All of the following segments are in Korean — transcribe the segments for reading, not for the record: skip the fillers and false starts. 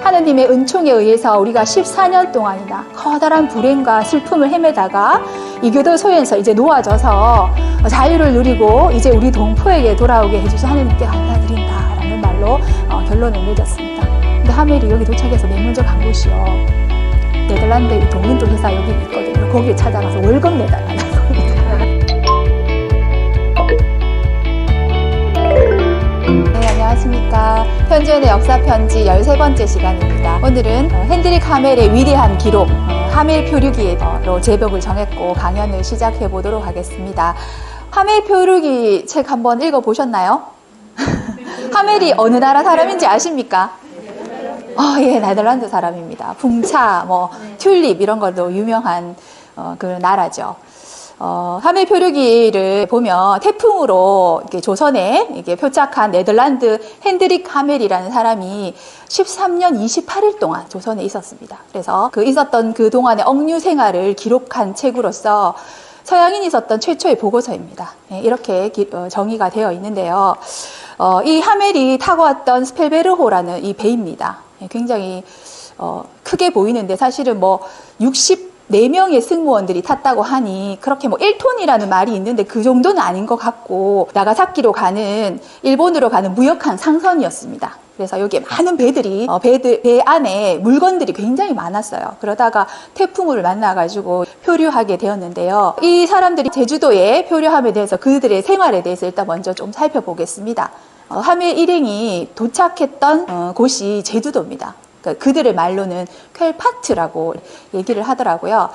하느님의 은총에 의해서 우리가 14년 동안이나 커다란 불행과 슬픔을 헤매다가 이교도 소에서 이제 놓아져서 자유를 누리고 이제 우리 동포에게 돌아오게 해주셔서 하느님께 감사드린다라는 말로 결론을 맺었습니다. 근데 하멜이 여기 도착해서 맨 먼저 간 곳이요, 네덜란드 동인도 회사 여기 있거든요. 거기에 찾아가서 월급 내달라는 겁니다. 네, 안녕하십니까. 현지연의 역사편지 13번째 시간입니다. 오늘은 핸드릭 하멜의 위대한 기록, 하멜 표류기로 제목을 정했고 강연을 시작해 보도록 하겠습니다. 하멜 표류기 책 한번 읽어보셨나요? 하멜이 어느 나라 사람인지 아십니까? 예, 네덜란드 사람입니다. 풍차, 튤립 이런 걸로 유명한 그 나라죠. 하멜 표류기를 보면 태풍으로 이렇게 조선에 이렇게 표착한 네덜란드 핸드릭 하멜이라는 사람이 13년 28일 동안 조선에 있었습니다. 그래서 있었던 그 동안의 억류 생활을 기록한 책으로서 서양인이 썼던 최초의 보고서입니다. 이렇게 정의가 되어 있는데요. 이 하멜이 타고 왔던 스펠베르호라는 이 배입니다. 굉장히 크게 보이는데 사실은 64명의 승무원들이 탔다고 하니 그렇게 1톤이라는 말이 있는데 그 정도는 아닌 것 같고, 나가사키로 가는, 일본으로 가는 무역한 상선이었습니다. 그래서 여기에 많은 배들이 배 안에 물건들이 굉장히 많았어요. 그러다가 태풍을 만나가지고 표류하게 되었는데요. 이 사람들이 제주도에 표류함에 대해서 그들의 생활에 대해서 일단 먼저 좀 살펴보겠습니다. 하멜 일행이 도착했던 곳이 제주도입니다. 그들의 말로는 퀄파트라고 얘기를 하더라고요.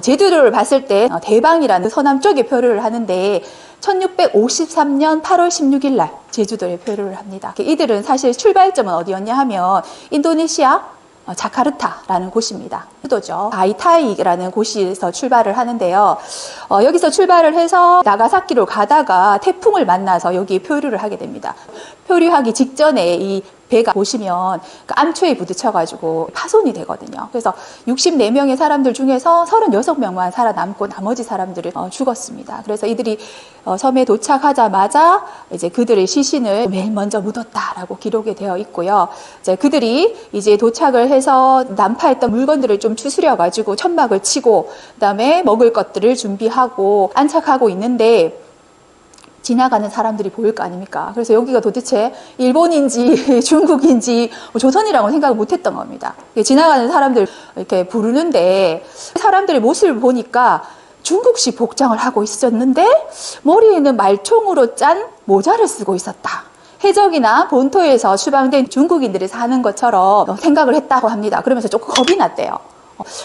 제주도를 봤을 때 대방이라는 서남 쪽에 표류를 하는데 1653년 8월 16일 날 제주도에 표류를 합니다. 이들은 사실 출발점은 어디였냐 하면 인도네시아 자카르타라는 곳입니다. 수도죠. 바이타이라는 곳에서 출발을 하는데요. 여기서 출발을 해서 나가사키로 가다가 태풍을 만나서 여기 표류를 하게 됩니다. 표류하기 직전에 이 배가 보시면 암초에 부딪혀가지고 파손이 되거든요. 그래서 64명의 사람들 중에서 36명만 살아남고 나머지 사람들은 죽었습니다. 그래서 이들이 섬에 도착하자마자 이제 그들의 시신을 맨 먼저 묻었다라고 기록이 되어 있고요. 이제 그들이 이제 도착을 해서 난파했던 물건들을 좀 추스려가지고 천막을 치고 그다음에 먹을 것들을 준비하고 안착하고 있는데 지나가는 사람들이 보일 거 아닙니까? 그래서 여기가 도대체 일본인지 중국인지 조선이라고 생각을 못했던 겁니다. 지나가는 사람들 이렇게 부르는데 사람들의 모습을 보니까 중국식 복장을 하고 있었는데 머리에는 말총으로 짠 모자를 쓰고 있었다. 해적이나 본토에서 추방된 중국인들이 사는 것처럼 생각을 했다고 합니다. 그러면서 조금 겁이 났대요.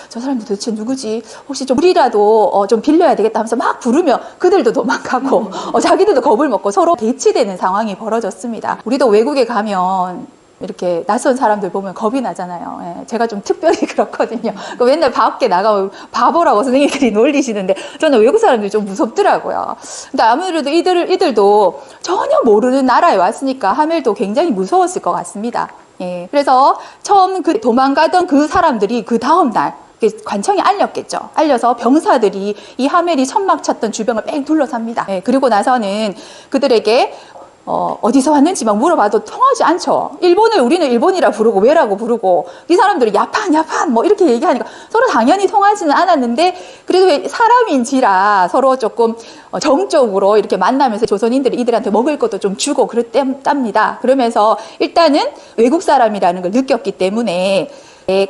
저 사람들 도대체 누구지? 혹시 좀 물이라도 좀 빌려야 되겠다 하면서 막 부르면 그들도 도망가고 자기들도 겁을 먹고 서로 대치되는 상황이 벌어졌습니다. 우리도 외국에 가면 이렇게 낯선 사람들 보면 겁이 나잖아요. 제가 좀 특별히 그렇거든요. 맨날 밖에 나가면 바보라고 선생님들이 놀리시는데 저는 외국 사람들이 좀 무섭더라고요. 근데 아무래도 이들도 전혀 모르는 나라에 왔으니까 하멜도 굉장히 무서웠을 것 같습니다. 그래서 처음 도망가던 그 사람들이 그 다음 날 관청에 알렸겠죠. 알려서 병사들이 이 하멜이 천막 쳤던 주변을 뺑 둘러삽니다. 그리고 나서는 그들에게 어디서 왔는지 막 물어봐도 통하지 않죠. 우리는 일본이라 부르고 왜라고 부르고 이 사람들은 야판 이렇게 얘기하니까 서로 당연히 통하지는 않았는데 그래도 사람인지라 서로 조금 정적으로 이렇게 만나면서 조선인들이 이들한테 먹을 것도 좀 주고 그랬답니다. 그러면서 일단은 외국 사람이라는 걸 느꼈기 때문에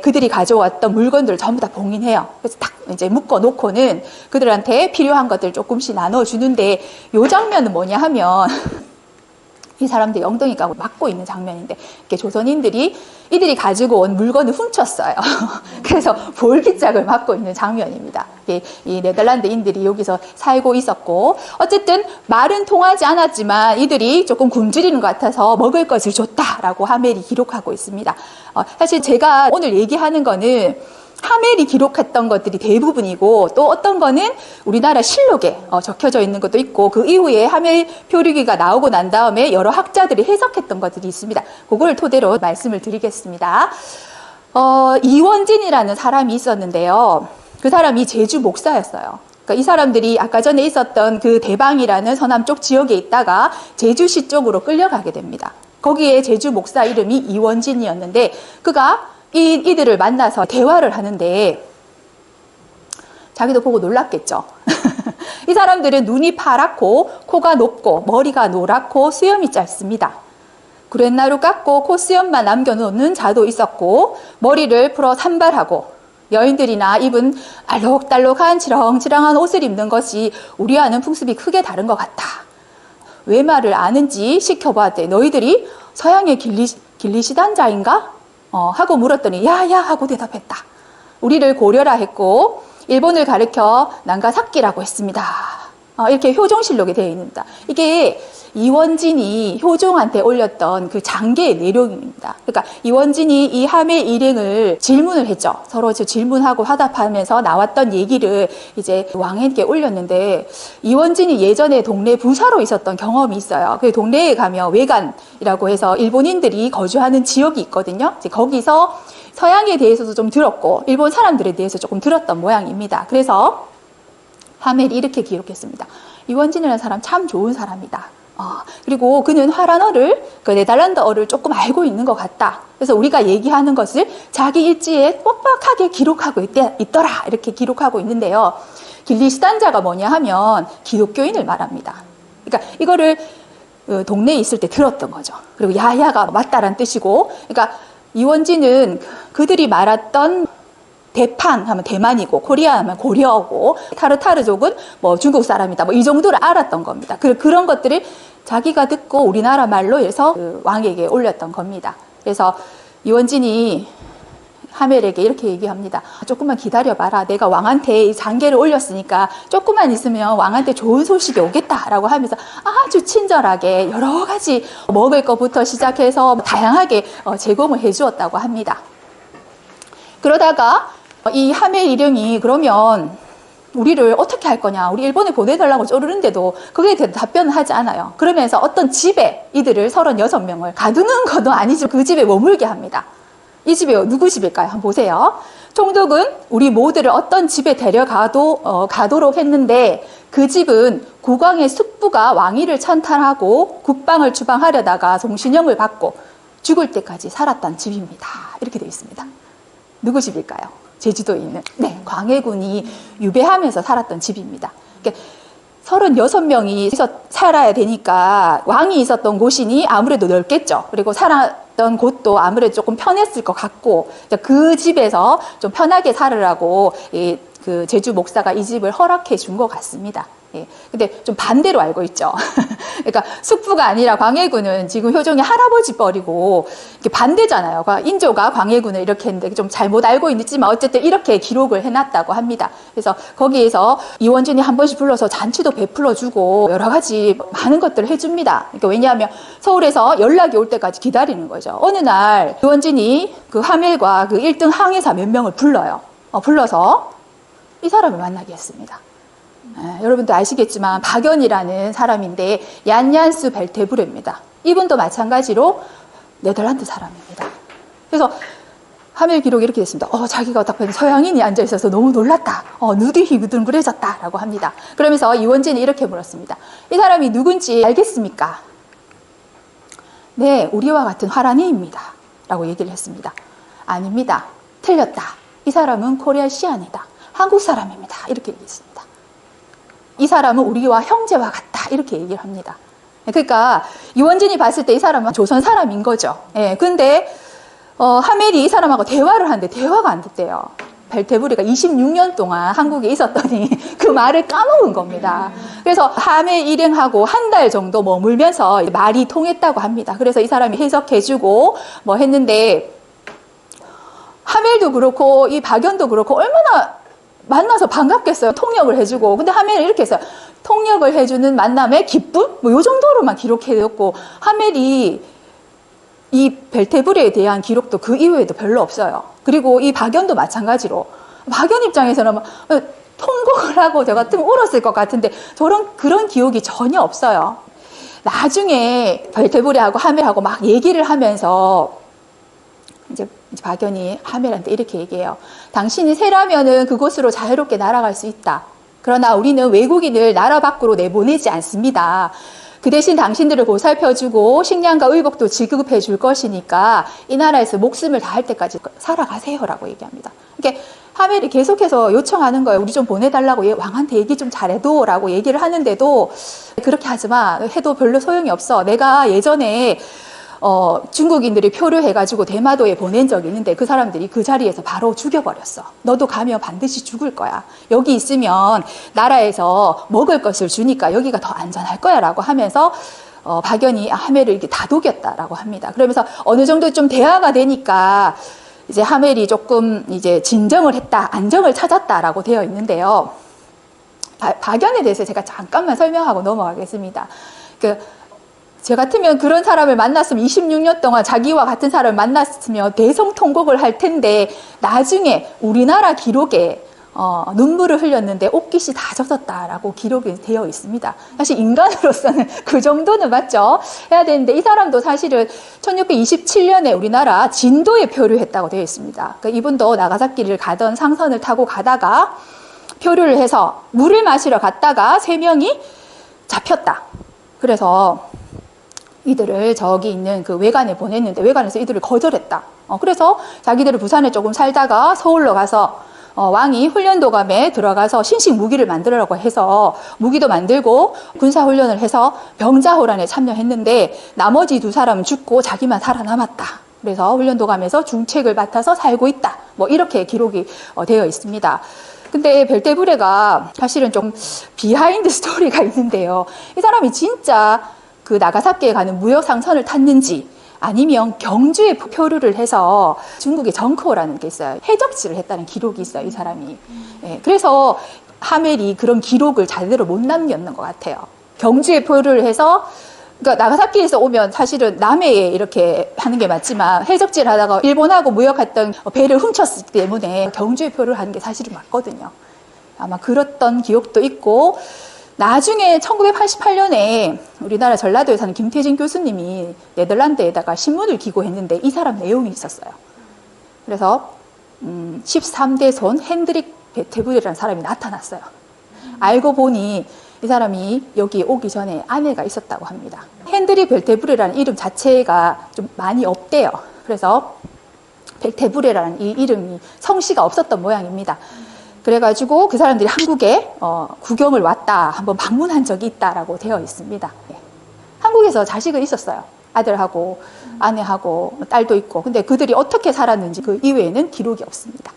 그들이 가져왔던 물건들을 전부 다 봉인해요. 그래서 딱 이제 묶어 놓고는 그들한테 필요한 것들 조금씩 나눠주는데 요 장면은 뭐냐 하면 이 사람들 엉덩이 까고 막고 있는 장면인데 이렇게 조선인들이 이들이 가지고 온 물건을 훔쳤어요. 그래서 볼기짝을 맞고 있는 장면입니다. 이 네덜란드인들이 여기서 살고 있었고 어쨌든 말은 통하지 않았지만 이들이 조금 굶주리는 것 같아서 먹을 것을 줬다라고 하멜이 기록하고 있습니다. 사실 제가 오늘 얘기하는 거는 하멜이 기록했던 것들이 대부분이고 또 어떤 거는 우리나라 실록에 적혀져 있는 것도 있고 그 이후에 하멜 표류기가 나오고 난 다음에 여러 학자들이 해석했던 것들이 있습니다. 그걸 토대로 말씀을 드리겠습니다. 이원진이라는 사람이 있었는데요. 그 사람이 제주 목사였어요. 그러니까 이 사람들이 아까 전에 있었던 그 대방이라는 서남쪽 지역에 있다가 제주시 쪽으로 끌려가게 됩니다. 거기에 제주 목사 이름이 이원진이었는데 그가 이들을 만나서 대화를 하는데 자기도 보고 놀랐겠죠. 이 사람들은 눈이 파랗고 코가 높고 머리가 노랗고 수염이 짧습니다. 구렛나루 깎고 콧수염만 남겨놓는 자도 있었고 머리를 풀어 산발하고 여인들이나 입은 알록달록한 지렁지렁한 옷을 입는 것이 우리와는 풍습이 크게 다른 것 같다. 왜 말을 아는지 시켜보았대. 너희들이 서양의 길리시단 자인가? 하고 물었더니 야야 하고 대답했다. 우리를 고려라 했고 일본을 가리켜 난가사키라고 했습니다. 이렇게 효종실록에 되어 있습니다. 이게 이원진이 효종한테 올렸던 그 장계의 내용입니다. 그러니까 이원진이 이 하멜 일행을 질문을 했죠. 서로 질문하고 화답하면서 나왔던 얘기를 이제 왕에게 올렸는데 이원진이 예전에 동네 부사로 있었던 경험이 있어요. 그 동네에 가면 외간이라고 해서 일본인들이 거주하는 지역이 있거든요. 이제 거기서 서양에 대해서도 좀 들었고 일본 사람들에 대해서 조금 들었던 모양입니다. 그래서 하멜이 이렇게 기록했습니다. 이원진이라는 사람 참 좋은 사람이다. 그리고 그는 화란어를, 그 네덜란드어를 조금 알고 있는 것 같다. 그래서 우리가 얘기하는 것을 자기 일지에 뻑뻑하게 기록하고 있더라. 이렇게 기록하고 있는데요. 길리시단자가 뭐냐 하면 기독교인을 말합니다. 그러니까 이거를 동네에 있을 때 들었던 거죠. 그리고 야야가 맞다란 뜻이고, 그러니까 이원진은 그들이 말했던 대판 하면 대만이고 코리아 하면 고려고 타르타르족은 뭐 중국 사람이다 뭐 이 정도를 알았던 겁니다. 그런 것들을 자기가 듣고 우리나라 말로 해서 그 왕에게 올렸던 겁니다. 그래서 이원진이 하멜에게 이렇게 얘기합니다. 조금만 기다려봐라. 내가 왕한테 이 장계를 올렸으니까 조금만 있으면 왕한테 좋은 소식이 오겠다라고 하면서 아주 친절하게 여러 가지 먹을 것부터 시작해서 다양하게 제공을 해주었다고 합니다. 그러다가 이 하멜 일행이 그러면 우리를 어떻게 할 거냐, 우리 일본에 보내달라고 쪼르는데도 그게 답변을 하지 않아요. 그러면서 어떤 집에 이들을 36명을 가두는 것도 아니지만 그 집에 머물게 합니다. 이 집이 누구 집일까요? 한번 보세요. 총독은 우리 모두를 어떤 집에 가도록 했는데 그 집은 국왕의 숙부가 왕위를 찬탈하고 국방을 추방하려다가 송신형을 받고 죽을 때까지 살았던 집입니다. 이렇게 되어 있습니다. 누구 집일까요? 제주도에 있는 광해군이 유배하면서 살았던 집입니다. 그러니까 36명이 살아야 되니까 왕이 있었던 곳이니 아무래도 넓겠죠. 그리고 살았던 곳도 아무래도 조금 편했을 것 같고 그 집에서 좀 편하게 살으라고 그 제주 목사가 이 집을 허락해 준 것 같습니다. 근데 좀 반대로 알고 있죠. 그러니까 숙부가 아니라 광해군은 지금 효종이 할아버지 뻘이고 반대잖아요. 인조가 광해군을 이렇게 했는데 좀 잘못 알고 있지만 어쨌든 이렇게 기록을 해놨다고 합니다. 그래서 거기에서 이원진이 한 번씩 불러서 잔치도 베풀어주고 여러 가지 많은 것들을 해줍니다. 그러니까 왜냐하면 서울에서 연락이 올 때까지 기다리는 거죠. 어느 날 이원진이 그 하멜과 그 1등 항해사 몇 명을 불러요. 불러서 이 사람을 만나게 했습니다. 여러분도 아시겠지만 박연이라는 사람인데 얀얀스 벨테브레입니다. 이분도 마찬가지로 네덜란드 사람입니다. 그래서 하멜 기록이 이렇게 됐습니다. 자기가 딱 보니 서양인이 앉아있어서 너무 놀랐다. 눈이 희둥그레졌다 라고 합니다. 그러면서 이원진이 이렇게 물었습니다. 이 사람이 누군지 알겠습니까? 네, 우리와 같은 화란이입니다 라고 얘기를 했습니다. 아닙니다. 틀렸다. 이 사람은 코리아 시안이다. 한국 사람입니다. 이렇게 얘기했습니다. 이 사람은 우리와 형제와 같다. 이렇게 얘기를 합니다. 그러니까 이원진이 봤을 때 이 사람은 조선 사람인 거죠. 근데 하멜이 이 사람하고 대화를 하는데 대화가 안 됐대요. 벨테브리가 26년 동안 한국에 있었더니 그 말을 까먹은 겁니다. 그래서 하멜 일행하고 한 달 정도 머물면서 말이 통했다고 합니다. 그래서 이 사람이 해석해주고 뭐 했는데 하멜도 그렇고 이 박연도 그렇고 얼마나 만나서 반갑겠어요. 통역을 해주고. 근데 하멜이 이렇게 했어요. 통역을 해주는 만남의 기쁨? 뭐 요 정도로만 기록해뒀고 하멜이 이 벨테브레에 대한 기록도 그 이후에도 별로 없어요. 그리고 이 박연도 마찬가지로 박연 입장에서는 막 통곡을 하고 저 같으면 울었을 것 같은데 그런 기억이 전혀 없어요. 나중에 벨테브레하고 하멜하고 막 얘기를 하면서 이제 박연이 하멜한테 이렇게 얘기해요. 당신이 새라면은 그곳으로 자유롭게 날아갈 수 있다. 그러나 우리는 외국인을 나라 밖으로 내보내지 않습니다. 그 대신 당신들을 보살펴주고 식량과 의복도 지급해 줄 것이니까 이 나라에서 목숨을 다할 때까지 살아가세요라고 얘기합니다. 이렇게 하멜이 계속해서 요청하는 거예요. 우리 좀 보내달라고, 왕한테 얘기 좀 잘해도라고 얘기를 하는데도 그렇게 하지 마. 해도 별로 소용이 없어. 내가 예전에 중국인들이 표류해가지고 대마도에 보낸 적이 있는데 그 사람들이 그 자리에서 바로 죽여버렸어. 너도 가면 반드시 죽을 거야. 여기 있으면 나라에서 먹을 것을 주니까 여기가 더 안전할 거야 라고 하면서 박연이 하멜을 이렇게 다독였다라고 합니다. 그러면서 어느 정도 좀 대화가 되니까 이제 하멜이 조금 이제 진정을 했다, 안정을 찾았다라고 되어 있는데요. 박연에 대해서 제가 잠깐만 설명하고 넘어가겠습니다. 저 같으면 그런 사람을 만났으면 26년 동안 자기와 같은 사람을 만났으면 대성통곡을 할 텐데 나중에 우리나라 기록에 눈물을 흘렸는데 옷깃이 다 젖었다라고 기록이 되어 있습니다. 사실 인간으로서는 그 정도는 맞죠? 해야 되는데 이 사람도 사실은 1627년에 우리나라 진도에 표류했다고 되어 있습니다. 그러니까 이분도 나가사키를 가던 상선을 타고 가다가 표류를 해서 물을 마시러 갔다가 3명이 잡혔다. 그래서 이들을 저기 있는 그 외관에 보냈는데 외관에서 이들을 거절했다. 그래서 자기들을 부산에 조금 살다가 서울로 가서 왕이 훈련도감에 들어가서 신식 무기를 만들으라고 해서 무기도 만들고 군사훈련을 해서 병자호란에 참여했는데 나머지 2사람은 죽고 자기만 살아남았다. 그래서 훈련도감에서 중책을 맡아서 살고 있다. 뭐 이렇게 기록이 되어 있습니다. 근데 별대부레가 사실은 좀 비하인드 스토리가 있는데요. 이 사람이 진짜 그 나가사키에 가는 무역 상선을 탔는지 아니면 경주에 표류를 해서 중국의 정코라는 게 있어요. 해적질을 했다는 기록이 있어요, 이 사람이. 그래서 하멜이 그런 기록을 제대로 못 남겼는 것 같아요. 경주에 표류를 해서, 그러니까 나가사키에서 오면 사실은 남해에 이렇게 하는 게 맞지만 해적질 하다가 일본하고 무역했던 배를 훔쳤기 때문에 경주에 표류를 하는 게 사실은 맞거든요. 아마 그랬던 기억도 있고, 나중에 1988년에 우리나라 전라도에 사는 김태진 교수님이 네덜란드에다가 신문을 기고했는데 이 사람 내용이 있었어요. 그래서 13대 손 핸드릭 베테브레라는 사람이 나타났어요. 알고 보니 이 사람이 여기 오기 전에 아내가 있었다고 합니다. 핸드릭 베테브레라는 이름 자체가 좀 많이 없대요. 그래서 베테브레라는 이 이름이 성씨가 없었던 모양입니다. 그래가지고 그 사람들이 한국에 구경을 왔다, 한번 방문한 적이 있다라고 되어 있습니다. 한국에서 자식은 있었어요. 아들하고 아내하고 딸도 있고. 근데 그들이 어떻게 살았는지 그 이외에는 기록이 없습니다.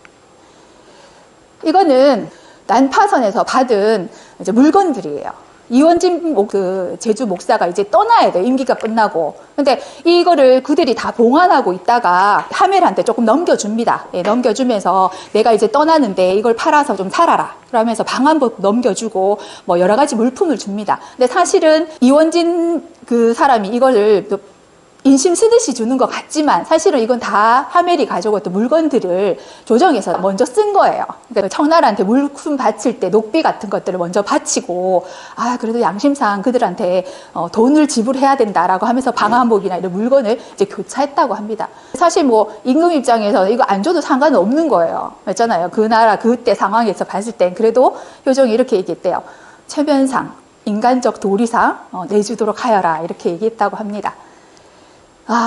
이거는 난파선에서 받은 이제 물건들이에요. 이원진 그 제주 목사가 이제 떠나야 돼요. 임기가 끝나고. 근데 이거를 그들이 다 봉안하고 있다가 하멜한테 조금 넘겨줍니다. 넘겨주면서 내가 이제 떠나는데 이걸 팔아서 좀 살아라. 그러면서 방한복 넘겨주고 뭐 여러 가지 물품을 줍니다. 근데 사실은 이원진 그 사람이 이거를 인심 쓰듯이 주는 것 같지만 사실은 이건 다 하멜이 가져왔던 물건들을 조정해서 먼저 쓴 거예요. 그러니까 청나라한테 물품 바칠 때 녹비 같은 것들을 먼저 바치고 그래도 양심상 그들한테 돈을 지불해야 된다라고 하면서 방한복이나 이런 물건을 이제 교차했다고 합니다. 사실 뭐 임금 입장에서 이거 안 줘도 상관은 없는 거예요. 맞잖아요. 그 나라 그때 상황에서 봤을 땐 그래도 효정이 이렇게 얘기했대요. 최면상, 인간적 도리상 내주도록 하여라 이렇게 얘기했다고 합니다.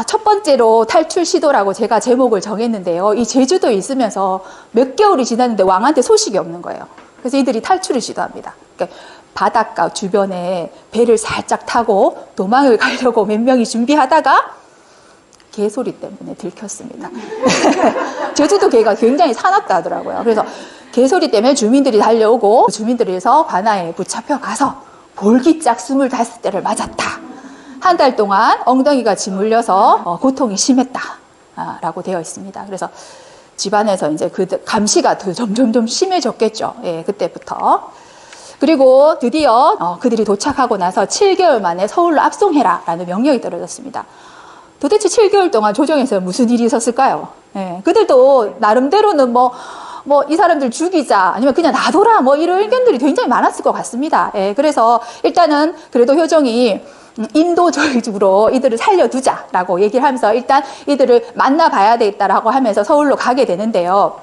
첫 번째로 탈출 시도라고 제가 제목을 정했는데요. 이 제주도에 있으면서 몇 개월이 지났는데 왕한테 소식이 없는 거예요. 그래서 이들이 탈출을 시도합니다. 그러니까 바닷가 주변에 배를 살짝 타고 도망을 가려고 몇 명이 준비하다가 개소리 때문에 들켰습니다. 제주도 개가 굉장히 사납다 하더라고요. 그래서 개소리 때문에 주민들이 달려오고 주민들에서 관아에 붙잡혀 가서 볼기짝 25대를 맞았다. 한 달 동안 엉덩이가 짓물려서 고통이 심했다라고 되어 있습니다. 그래서 집안에서 이제 그 감시가 점점 심해졌겠죠. 그때부터. 그리고 드디어 그들이 도착하고 나서 7개월 만에 서울로 압송해라라는 명령이 떨어졌습니다. 도대체 7개월 동안 조정에서 무슨 일이 있었을까요? 그들도 나름대로는 이 사람들 죽이자 아니면 그냥 놔둬라 이런 의견들이 굉장히 많았을 것 같습니다. 그래서 일단은 그래도 효정이 인도적으로 이들을 살려두자라고 얘기를 하면서 일단 이들을 만나봐야 되겠다라고 하면서 서울로 가게 되는데요.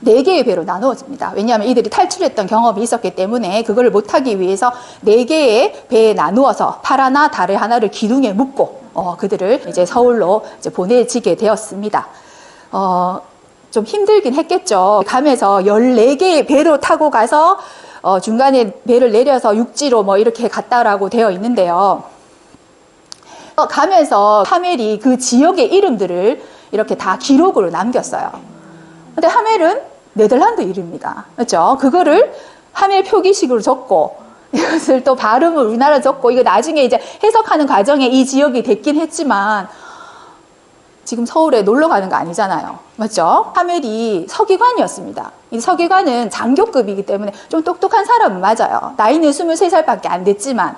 4개의 배로 나누어집니다. 왜냐하면 이들이 탈출했던 경험이 있었기 때문에 그걸 못하기 위해서 4개의 배에 나누어서 팔 하나, 다리 하나를 기둥에 묶고 그들을 이제 서울로 이제 보내지게 되었습니다. 좀 힘들긴 했겠죠. 가면서 14개의 배로 타고 가서 중간에 배를 내려서 육지로 뭐 이렇게 갔다라고 되어 있는데요. 가면서 하멜이 그 지역의 이름들을 이렇게 다 기록으로 남겼어요. 근데 하멜은 네덜란드 이름입니다. 그렇죠? 그거를 하멜 표기식으로 적고 이것을 또 발음을 우리나라 적고 이거 나중에 이제 해석하는 과정에 이 지역이 됐긴 했지만 지금 서울에 놀러 가는 거 아니잖아요. 맞죠? 하멜이 서기관이었습니다. 이 서기관은 장교급이기 때문에 좀 똑똑한 사람은 맞아요. 나이는 23살밖에 안 됐지만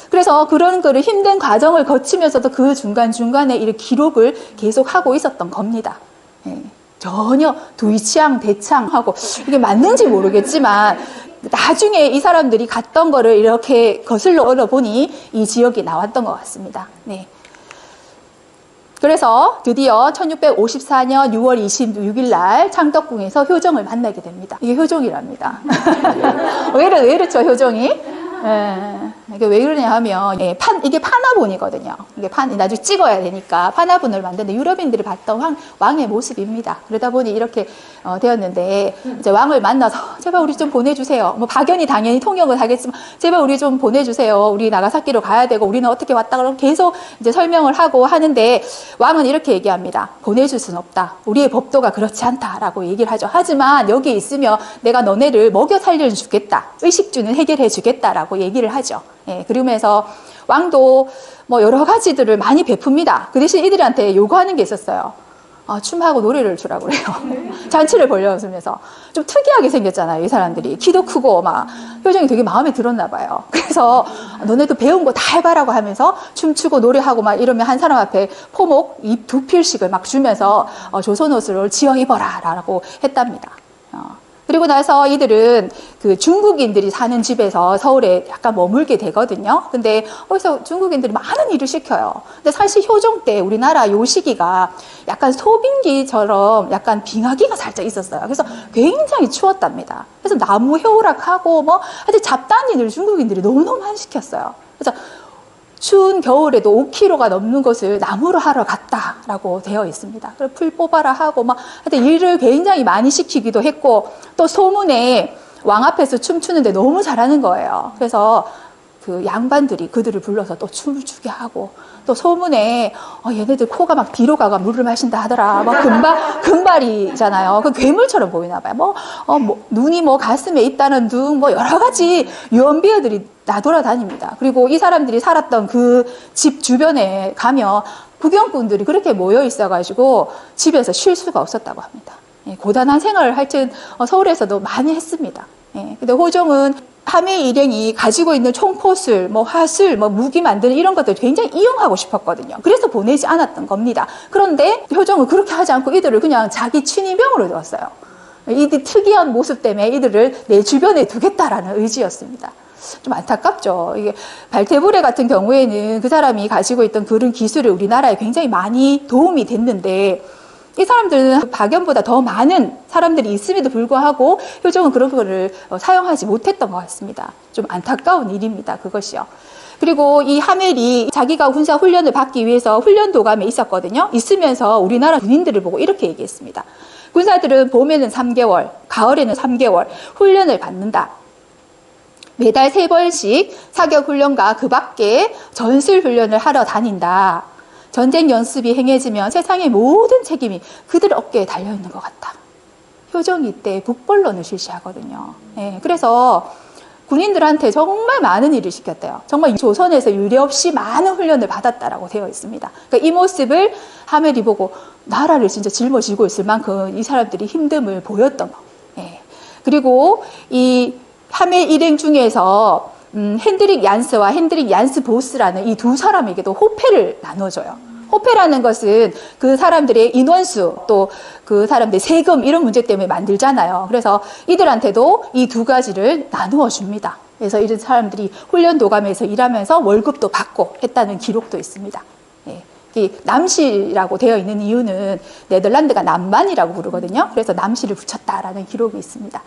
그래서 그런 거를 힘든 과정을 거치면서도 그 중간중간에 이 기록을 계속하고 있었던 겁니다. 예. 전혀 두이치앙, 대창하고 이게 맞는지 모르겠지만 나중에 이 사람들이 갔던 거를 이렇게 거슬러 보니 이 지역이 나왔던 것 같습니다. 네. 그래서 드디어 1654년 6월 26일 날 창덕궁에서 효정을 만나게 됩니다. 이게 효종이랍니다. 왜 이렇죠, 효종이? 이게 왜 그러냐 하면, 이게 파나본이거든요. 이게 나중에 찍어야 되니까 파나본을 만드는데 유럽인들이 봤던 왕의 모습입니다. 그러다 보니 이렇게 되었는데, 이제 왕을 만나서 제발 우리 좀 보내주세요. 뭐 박연이 당연히 통역을 하겠지만 제발 우리 좀 보내주세요. 우리 나가사키로 가야 되고 우리는 어떻게 왔다 그러고 계속 이제 설명을 하고 하는데 왕은 이렇게 얘기합니다. 보내줄 수는 없다. 우리의 법도가 그렇지 않다라고 얘기를 하죠. 하지만 여기 있으면 내가 너네를 먹여 살려주겠다. 의식주는 해결해 주겠다라고 얘기를 하죠. 예, 그러면서 왕도 뭐 여러 가지들을 많이 베풉니다. 그 대신 이들한테 요구하는 게 있었어요. 춤하고 노래를 주라고 그래요. 잔치를 벌려주면서. 좀 특이하게 생겼잖아요, 이 사람들이. 키도 크고 막 표정이 되게 마음에 들었나 봐요. 그래서 너네도 배운 거 다 해봐라고 하면서 춤추고 노래하고 막 이러면 한 사람 앞에 포목 2필씩을 막 주면서 조선 옷을 지어 입어라 라고 했답니다. 그리고 나서 이들은 그 중국인들이 사는 집에서 서울에 약간 머물게 되거든요. 근데 거기서 중국인들이 많은 일을 시켜요. 근데 사실 효종 때 우리나라 요 시기가 약간 소빙기처럼 약간 빙하기가 살짝 있었어요. 그래서 굉장히 추웠답니다. 그래서 나무 해오락하고 뭐 하여튼 잡다한 일을 중국인들이 너무너무 많이 시켰어요. 그래서 추운 겨울에도 5km가 넘는 것을 나무로 하러 갔다라고 되어 있습니다. 그래서 풀 뽑아라 하고 막 하여튼 일을 굉장히 많이 시키기도 했고 또 소문에 왕 앞에서 춤추는데 너무 잘하는 거예요. 그래서 그 양반들이 그들을 불러서 또 춤을 추게 하고 또 소문에 얘네들 코가 막 뒤로 가가 물을 마신다 하더라. 막 금발이잖아요. 그 괴물처럼 보이나 봐요. 눈이 가슴에 있다는 등 여러 가지 유언비어들이 나돌아다닙니다. 그리고 이 사람들이 살았던 그 집 주변에 가면 구경꾼들이 그렇게 모여 있어가지고 집에서 쉴 수가 없었다고 합니다. 고단한 생활을 하여튼 서울에서도 많이 했습니다. 근데 호종은 하멜 일행이 가지고 있는 총포술, 화술, 무기 만드는 이런 것들 굉장히 이용하고 싶었거든요. 그래서 보내지 않았던 겁니다. 그런데 효종은 그렇게 하지 않고 이들을 그냥 자기 친위병으로 뒀어요. 이들 특이한 모습 때문에 이들을 내 주변에 두겠다라는 의지였습니다. 좀 안타깝죠. 이게 발테부레 같은 경우에는 그 사람이 가지고 있던 그런 기술을 우리나라에 굉장히 많이 도움이 됐는데 이 사람들은 박연보다 더 많은 사람들이 있음에도 불구하고 효종은 그런 거를 사용하지 못했던 것 같습니다. 좀 안타까운 일입니다. 그것이요. 그리고 이 하멜이 자기가 군사 훈련을 받기 위해서 훈련 도감에 있었거든요. 있으면서 우리나라 군인들을 보고 이렇게 얘기했습니다. 군사들은 봄에는 3개월, 가을에는 3개월 훈련을 받는다. 매달 3번씩 사격 훈련과 그 밖에 전술 훈련을 하러 다닌다. 전쟁 연습이 행해지면 세상의 모든 책임이 그들 어깨에 달려있는 것 같다. 효종이 이때 북벌론을 실시하거든요. 그래서 군인들한테 정말 많은 일을 시켰대요. 정말 조선에서 유례없이 많은 훈련을 받았다라고 되어 있습니다. 그러니까 이 모습을 하멜이 보고 나라를 진짜 짊어지고 있을 만큼 이 사람들이 힘듦을 보였던 거. 그리고 이 하멜 일행 중에서 핸드릭 얀스와 핸드릭 얀스 보스라는 이 두 사람에게도 호패를 나눠줘요. 호패라는 것은 그 사람들의 인원수 또 그 사람들의 세금 이런 문제 때문에 만들잖아요. 그래서 이들한테도 이 두 가지를 나누어 줍니다. 그래서 이런 사람들이 훈련 도감에서 일하면서 월급도 받고 했다는 기록도 있습니다. 이 남시라고 되어 있는 이유는 네덜란드가 남반이라고 부르거든요. 그래서 남시를 붙였다라는 기록이 있습니다.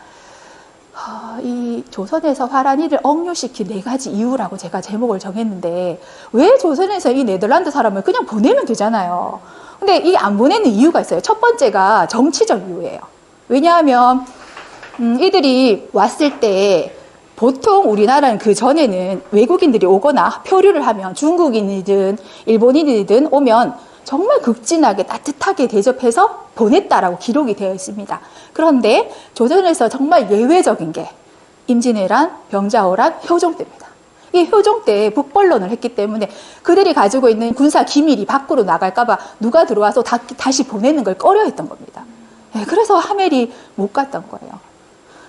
이 조선에서 화란이를 억류시킨 4가지 이유라고 제가 제목을 정했는데, 왜 조선에서 이 네덜란드 사람을 그냥 보내면 되잖아요. 근데 이 안 보내는 이유가 있어요. 첫 번째가 정치적 이유예요. 왜냐하면 이들이 왔을 때 보통 우리나라는 그 전에는 외국인들이 오거나 표류를 하면 중국인이든 일본인이든 오면 정말 극진하게 따뜻하게 대접해서 보냈다라고 기록이 되어 있습니다. 그런데 조선에서 정말 예외적인 게 임진왜란, 병자호란, 효종 때입니다. 이 효종 때 북벌론을 했기 때문에 그들이 가지고 있는 군사 기밀이 밖으로 나갈까봐 누가 들어와서 다시 보내는 걸 꺼려했던 겁니다. 그래서 하멜이 못 갔던 거예요.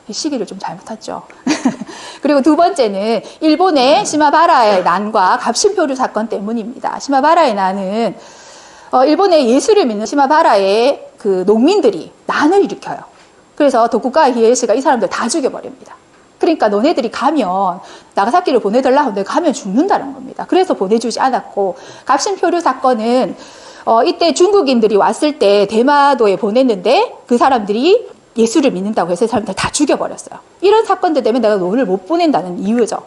시기를 좀 잘못했죠. 그리고 두 번째는 일본의 시마바라의 난과 갑신표류 사건 때문입니다. 시마바라의 난은 일본의 예수를 믿는 시마바라의 그 농민들이 난을 일으켜요. 그래서 도쿠가와 히에요시가 이 사람들 다 죽여버립니다. 그러니까 너네들이 가면 나가사키를 보내달라 하는데 가면 죽는다는 겁니다. 그래서 보내주지 않았고, 갑신표류 사건은 이때 중국인들이 왔을 때 대마도에 보냈는데 그 사람들이 예수를 믿는다고 해서 사람들 다 죽여버렸어요. 이런 사건들 때문에 내가 너를 못 보낸다는 이유죠.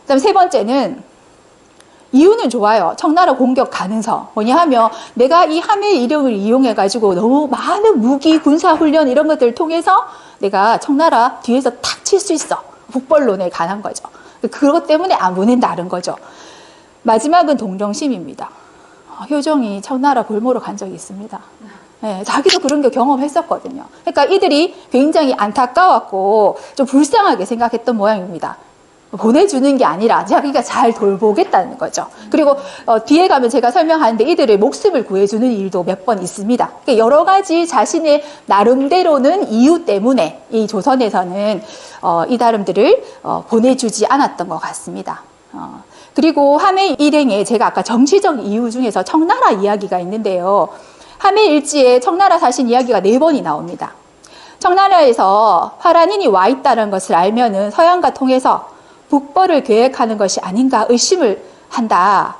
그다음 세 번째는, 이유는 좋아요. 청나라 공격 가능성. 뭐냐 하면 내가 이 하멜 이름을 이용해가지고 너무 많은 무기, 군사훈련 이런 것들을 통해서 내가 청나라 뒤에서 탁 칠 수 있어. 북벌론에 관한 거죠. 그것 때문에 안 보낸다는 거죠. 마지막은 동정심입니다. 효종이 청나라 골모로 간 적이 있습니다. 네, 자기도 그런 게 경험했었거든요. 그러니까 이들이 굉장히 안타까웠고 좀 불쌍하게 생각했던 모양입니다. 보내주는 게 아니라 자기가 잘 돌보겠다는 거죠. 그리고 뒤에 가면 제가 설명하는데 이들의 목숨을 구해주는 일도 몇 번 있습니다. 그러니까 여러 가지 자신의 나름대로는 이유 때문에 이 조선에서는 이 사람들을 보내주지 않았던 것 같습니다. 그리고 하멜 일행에 제가 아까 정치적 이유 중에서 청나라 이야기가 있는데요. 하멜 일지에 청나라 사신 이야기가 4번이 나옵니다. 청나라에서 화란인이 와 있다는 것을 알면은 서양과 통해서 북벌을 계획하는 것이 아닌가 의심을 한다.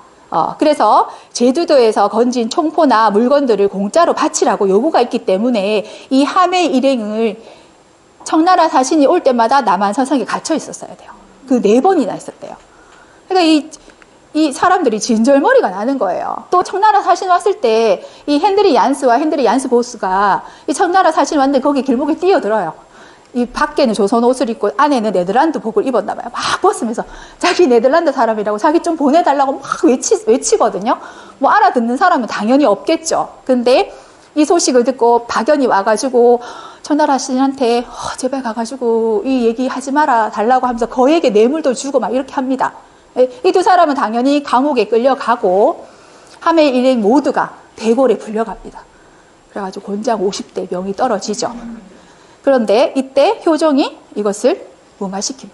그래서 제주도에서 건진 총포나 물건들을 공짜로 바치라고 요구가 있기 때문에 이 하멜 일행을 청나라 사신이 올 때마다 남한산성에 갇혀 있었어야 돼요. 그 4번이나 있었대요. 그러니까 이 사람들이 진절머리가 나는 거예요. 또 청나라 사신 왔을 때 이 핸드리 얀스와 핸드리 얀스 보스가 이 청나라 사신 왔는데 거기 길목에 뛰어들어요. 이 밖에는 조선 옷을 입고 안에는 네덜란드 복을 입었나 봐요. 막 벗으면서 자기 네덜란드 사람이라고 자기 좀 보내달라고 막 외치거든요. 뭐 알아듣는 사람은 당연히 없겠죠. 근데 이 소식을 듣고 박연이 와가지고 청나라 신한테 제발 가가지고 이 얘기 하지 마라 달라고 하면서 거액의 뇌물도 주고 막 이렇게 합니다. 이 두 사람은 당연히 감옥에 끌려가고 하멜 일행 모두가 대궐에 불려갑니다. 그래가지고 곤장 50대 명이 떨어지죠. 그런데 이때 효종이 이것을 무마시킵니다.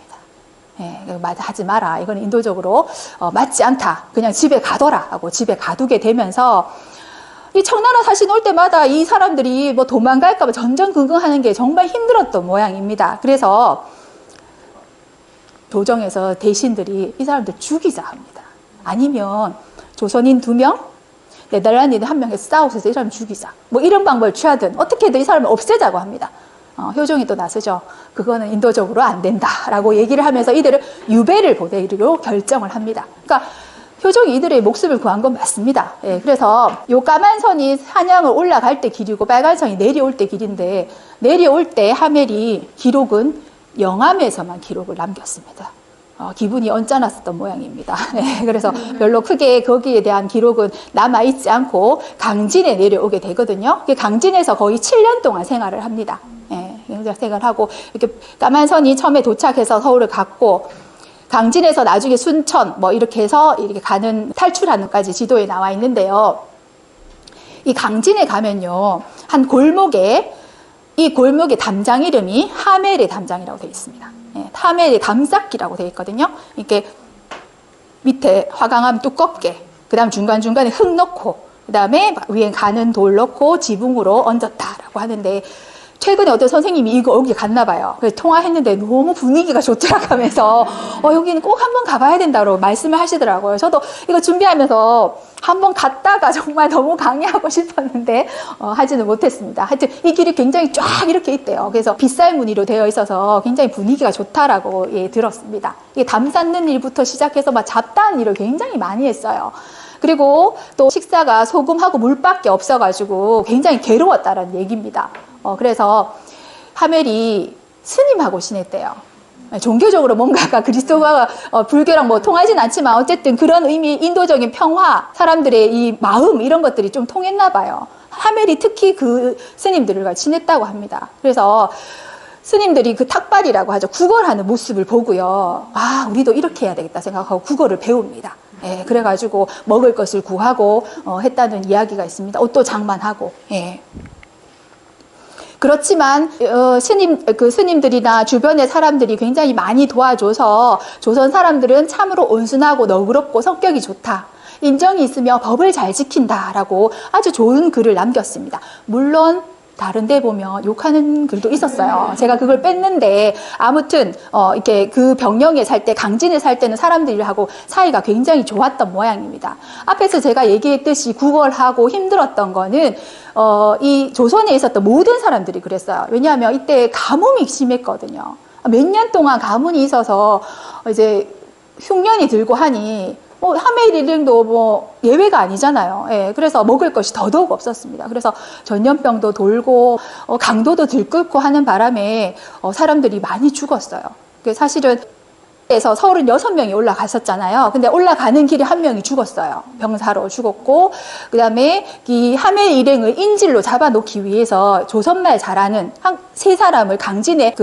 하지 마라. 이건 인도적으로 맞지 않다. 그냥 집에 가둬라 하고 집에 가두게 되면서 이 청나라 사신 올 때마다 이 사람들이 뭐 도망갈까 봐 전전긍긍하는 게 정말 힘들었던 모양입니다. 그래서 조정에서 대신들이 이 사람들 죽이자 합니다. 아니면 조선인 2명, 네덜란드인 1명 해서 싸우셔서 이 사람 죽이자. 뭐 이런 방법을 취하든 어떻게든 이 사람을 없애자고 합니다. 효종이 또 나서죠. 그거는 인도적으로 안 된다라고 얘기를 하면서 이들을 유배를 보내기로 결정을 합니다. 그러니까 효종이 이들의 목숨을 구한 건 맞습니다. 그래서 요 까만 선이 한양을 올라갈 때 길이고 빨간 선이 내려올 때 길인데 내려올 때 하멜이 기록은 영암에서만 기록을 남겼습니다. 기분이 언짢았었던 모양입니다. 그래서 별로 크게 거기에 대한 기록은 남아있지 않고 강진에 내려오게 되거든요. 강진에서 거의 7년 동안 생활을 합니다. 생활하고 이렇게 까만선이 처음에 도착해서 서울을 갔고 강진에서 나중에 순천 뭐 이렇게 해서 이렇게 가는 탈출하는까지 지도에 나와 있는데요. 이 강진에 가면요 한 골목에 이 골목의 담장 이름이 하멜의 담장이라고 되어 있습니다. 하멜의 감싹기라고 되어 있거든요. 이렇게 밑에 화강암 두껍게, 그 다음 중간중간에 흙 넣고, 그 다음에 위에 가는 돌 넣고 지붕으로 얹었다라고 하는데 최근에 어떤 선생님이 이거 여기 갔나 봐요. 그래서 통화했는데 너무 분위기가 좋더라 하면서 여기는 꼭 한번 가봐야 된다고 말씀을 하시더라고요. 저도 이거 준비하면서 한번 갔다가 정말 너무 강의하고 싶었는데 하지는 못했습니다. 하여튼 이 길이 굉장히 쫙 이렇게 있대요. 그래서 빗살 무늬로 되어 있어서 굉장히 분위기가 좋다라고 들었습니다. 이게 담 쌓는 일부터 시작해서 막 잡다한 일을 굉장히 많이 했어요. 그리고 또 식사가 소금하고 물밖에 없어가지고 굉장히 괴로웠다는 얘기입니다. 그래서 하멜이 스님하고 지냈대요. 종교적으로 뭔가가 그리스도와 불교랑 뭐 통하진 않지만 어쨌든 그런 의미, 인도적인 평화, 사람들의 이 마음 이런 것들이 좀 통했나 봐요. 하멜이 특히 그 스님들과 지냈다고 합니다. 그래서 스님들이 그 탁발이라고 하죠. 구걸하는 모습을 보고요. 아, 우리도 이렇게 해야 되겠다 생각하고 구걸을 배웁니다. 예, 그래가지고 먹을 것을 구하고 했다는 이야기가 있습니다. 옷도 장만하고. 예. 그렇지만 스님들이나 주변의 사람들이 굉장히 많이 도와줘서 조선 사람들은 참으로 온순하고 너그럽고 성격이 좋다. 인정이 있으며 법을 잘 지킨다라고 아주 좋은 글을 남겼습니다. 물론 다른 데 보면 욕하는 글도 있었어요. 제가 그걸 뺐는데 아무튼 이렇게 그 병영에 살 때, 강진에 살 때는 사람들하고 사이가 굉장히 좋았던 모양입니다. 앞에서 제가 얘기했듯이 구걸하고 힘들었던 거는 이 조선에 있었던 모든 사람들이 그랬어요. 왜냐하면 이때 가뭄이 심했거든요. 몇 년 동안 가뭄이 있어서 이제 흉년이 들고 하니 하멜일행도 뭐 예외가 아니잖아요. 예, 그래서 먹을 것이 더더욱 없었습니다. 그래서 전염병도 돌고 강도도 들끓고 하는 바람에 사람들이 많이 죽었어요. 사실은 에서 36명이 올라갔었잖아요. 근데 올라가는 길에 한 명이 죽었어요. 병사로 죽었고, 그 다음에 이 하멜 일행을 인질로 잡아놓기 위해서 조선말 잘하는 세 사람을 강진에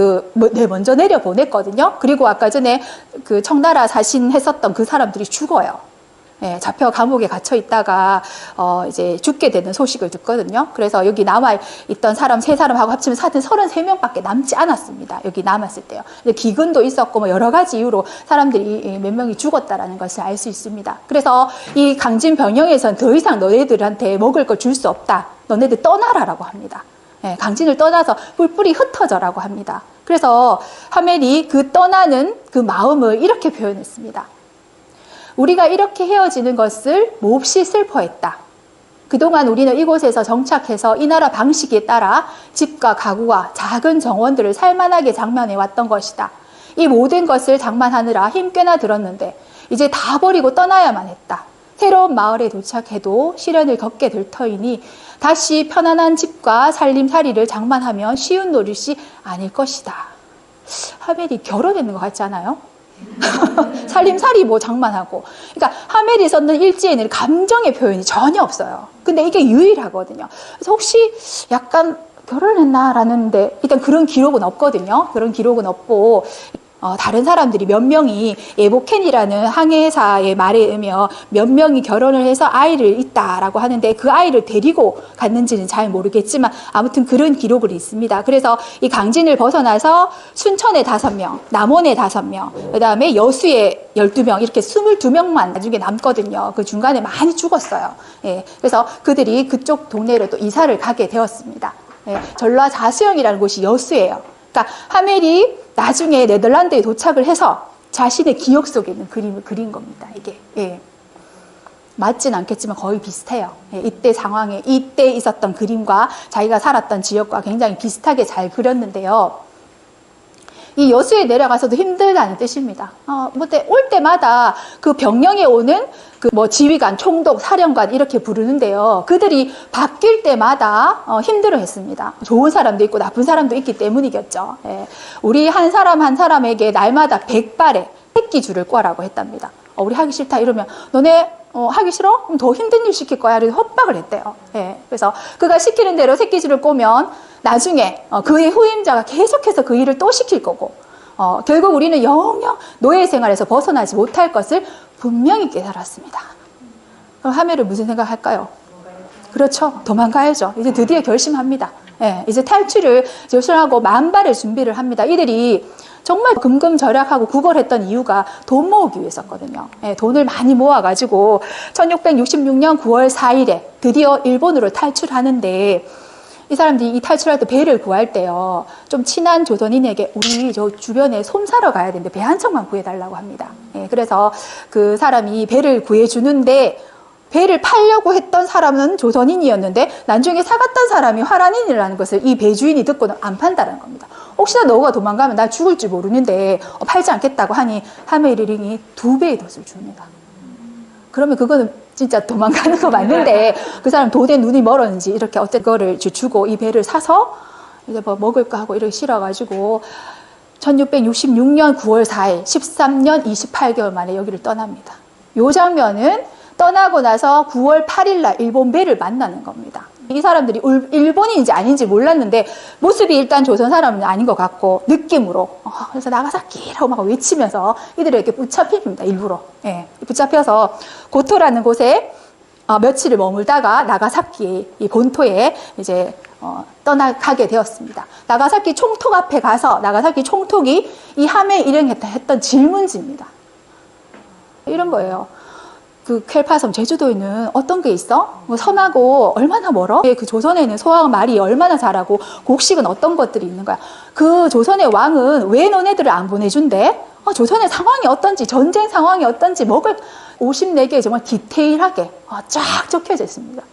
먼저 내려보냈거든요. 그리고 아까 전에 그 청나라 사신했었던 그 사람들이 죽어요. 예, 잡혀 감옥에 갇혀 있다가 이제 죽게 되는 소식을 듣거든요. 그래서 여기 남아 있던 사람 세 사람하고 합치면 33명밖에 남지 않았습니다. 여기 남았을 때요. 기근도 있었고 뭐 여러 가지 이유로 사람들이 몇 명이 죽었다라는 것을 알 수 있습니다. 그래서 이 강진 병영에선 더 이상 너네들한테 먹을 걸 줄 수 없다. 너네들 떠나라라고 합니다. 예, 강진을 떠나서 뿔뿔이 흩어져라고 합니다. 그래서 하멜이 그 떠나는 그 마음을 이렇게 표현했습니다. 우리가 이렇게 헤어지는 것을 몹시 슬퍼했다. 그동안 우리는 이곳에서 정착해서 이 나라 방식에 따라 집과 가구와 작은 정원들을 살만하게 장만해 왔던 것이다. 이 모든 것을 장만하느라 힘 꽤나 들었는데 이제 다 버리고 떠나야만 했다. 새로운 마을에 도착해도 시련을 겪게 될 터이니 다시 편안한 집과 살림살이를 장만하면 쉬운 노릇이 아닐 것이다. 하멜이 결혼했는 것 같지 않아요? 살림살이 뭐 장만하고. 그러니까 하멜이 썼는 일지에는 감정의 표현이 전혀 없어요. 근데 이게 유일하거든요. 그래서 혹시 약간 결혼했나라는데 일단 그런 기록은 없거든요. 그런 기록은 없고 다른 사람들이 몇 명이 예보켄이라는 항해사의 말에 의하면 몇 명이 결혼을 해서 아이를 있다라고 하는데 그 아이를 데리고 갔는지는 잘 모르겠지만 아무튼 그런 기록을 있습니다. 그래서 이 강진을 벗어나서 순천에 5명, 남원에 5명, 그 다음에 여수에 12명 이렇게 22명만 나중에 남거든요. 그 중간에 많이 죽었어요. 예, 그래서 그들이 그쪽 동네로 또 이사를 가게 되었습니다. 예, 전라자수영이라는 곳이 여수예요. 그러니까 하멜이 나중에 네덜란드에 도착을 해서 자신의 기억 속에 있는 그림을 그린 겁니다. 이게 예. 맞진 않겠지만 거의 비슷해요. 예. 이때 상황에 이때 있었던 그림과 자기가 살았던 지역과 굉장히 비슷하게 잘 그렸는데요. 이 여수에 내려가서도 힘들다는 뜻입니다. 올 때마다 그 병영에 오는 그 뭐 지휘관, 총독, 사령관 이렇게 부르는데요. 그들이 바뀔 때마다 힘들어 했습니다. 좋은 사람도 있고 나쁜 사람도 있기 때문이겠죠. 예. 우리 한 사람 한 사람에게 날마다 100발의 새끼줄을 꿔라고 했답니다. 우리 하기 싫다 이러면 너네 하기 싫어? 그럼 더 힘든 일 시킬 거야. 이렇게 협박을 했대요. 예. 그래서 그가 시키는 대로 새끼줄을 꼬면 나중에 그의 후임자가 계속해서 그 일을 또 시킬 거고 결국 우리는 영영 노예 생활에서 벗어나지 못할 것을 분명히 깨달았습니다. 그럼 하멜은 무슨 생각할까요? 그렇죠. 도망가야죠. 이제 드디어 결심합니다. 예. 이제 탈출을 결심하고 만발의 준비를 합니다. 이들이 정말 금금절약하고 구걸했던 이유가 돈 모으기 위해서거든요. 예, 돈을 많이 모아가지고 1666년 9월 4일에 드디어 일본으로 탈출하는데 이 사람들이 이 탈출할 때 배를 구할 때요, 좀 친한 조선인에게 우리 저 주변에 솜 사러 가야 되는데 배 한 척만 구해달라고 합니다. 예, 그래서 그 사람이 배를 구해주는데 배를 팔려고 했던 사람은 조선인이었는데 나중에 사갔던 사람이 화란인이라는 것을 이 배 주인이 듣고는 안 판다는 겁니다. 혹시나 너가 도망가면 나 죽을 줄 모르는데 팔지 않겠다고 하니 하멜이링이 2배의 돛을 줍니다. 그러면 그거는 진짜 도망가는 거 맞는데 그 사람 도대 눈이 멀었는지 이렇게 어쨌든 그거를 주고 이 배를 사서 이제 뭐 먹을까 하고 이렇게 실어가지고 1666년 9월 4일 13년 28개월 만에 여기를 떠납니다. 이 장면은 떠나고 나서 9월 8일 날 일본 배를 만나는 겁니다. 이 사람들이 일본인인지 아닌지 몰랐는데 모습이 일단 조선 사람은 아닌 것 같고 느낌으로 그래서 나가사키라고 막 외치면서 이들에게 붙잡힙니다. 일부러. 예, 붙잡혀서 고토라는 곳에 며칠을 머물다가 나가사키 이 본토에 이제 떠나가게 되었습니다. 나가사키 총독 앞에 가서 나가사키 총독이 이 함에 일행했던 질문지입니다. 이런 거예요. 그 켈파섬 제주도에는 어떤 게 있어? 뭐 섬하고 얼마나 멀어? 그 조선에는 소와 말이 얼마나 자라고 곡식은 어떤 것들이 있는 거야? 그 조선의 왕은 왜 너네들을 안 보내준대? 조선의 상황이 어떤지, 전쟁 상황이 어떤지, 먹을 54개의 정말 디테일하게 쫙 적혀져 있습니다.